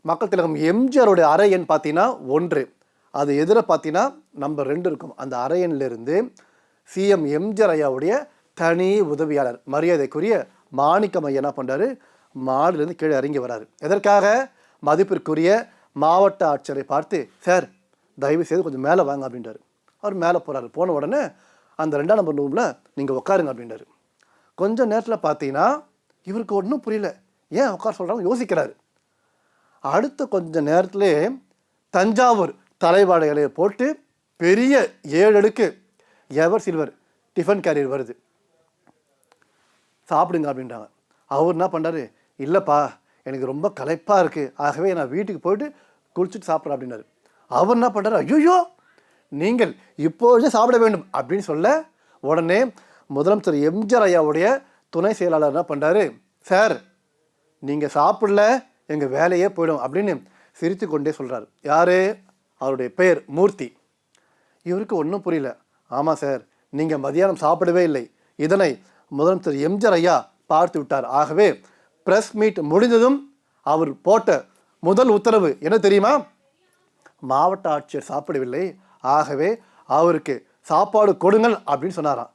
மக்கள் திலகம் எம்ஜிஆருடைய அறை எண் பார்த்தீங்கன்னா 1. அது எதிர பார்த்தீங்கன்னா நம்பர் 2 இருக்கும். அந்த அறை எண்ணிலிருந்து சிஎம் எம்ஜிஆர் ஐயாவுடைய தனி உதவியாளர் மரியாதைக்குரிய மாணிக்கம் ஐயா என்ன பண்ணுறாரு, மாடிலிருந்து கீழே இறங்கி வராரு. எதற்காக? மதிப்பிற்குரிய மாவட்ட ஆட்சியரை பார்த்து, சார் தயவு செய்து கொஞ்சம் மேலே வாங்க அப்படின்றாரு. அவர் மேலே போகிறாரு. போன உடனே அந்த 2ஆம் நம்பர் ரூமில் நீங்கள் உட்காருங்க அப்படின்றாரு. கொஞ்சம் நேரத்தில் பார்த்தீங்கன்னா இவருக்கு ஒன்றும் புரியல, ஏன் உட்கார சொல்கிறாங்க யோசிக்கிறாரு. அடுத்த கொஞ்ச நேரத்திலே தஞ்சாவூர் தலைவாழை இலையை போட்டு பெரிய 7 அடுக்கு எவர் சில்வர் டிஃபன் கேரியர் வருது, சாப்பிடுங்க அப்படின்றாங்க. அவர் என்ன பண்ணுறாரு, இல்லைப்பா எனக்கு ரொம்ப களைப்பாக இருக்குது, ஆகவே நான் வீட்டுக்கு போயிட்டு குளிச்சுட்டு சாப்பிட்றேன் அப்படின்னாரு. அவர் என்ன பண்ணுறாரு, ஐயோ நீங்கள் இப்பொழுதே சாப்பிட வேண்டும் அப்படின்னு சொல்ல உடனே முதலமைச்சர் எம்ஜிஆர் ஐயாவுடைய துணை செயலாளர் என்ன பண்ணுறாரு, சார் நீங்கள் சாப்பிடல எங்கள் வேலையே போயிடும் அப்படின்னு சிரித்து கொண்டே சொல்கிறார். யார்? அவருடைய பெயர் மூர்த்தி. இவருக்கு ஒன்றும் புரியல. ஆமாம் சார், நீங்கள் மதியானம் சாப்பிடவே இல்லை, இதனை முதலமைச்சர் எம்ஜிஆர் ஐயா பார்த்து விட்டார். ஆகவே ப்ரெஸ் மீட் முடிந்ததும் அவர் போட்ட முதல் உத்தரவு என்ன தெரியுமா? மாவட்ட ஆட்சியர் சாப்பிடவில்லை, ஆகவே அவருக்கு சாப்பாடு கொடுங்கள் அப்படின்னு சொன்னாராம்.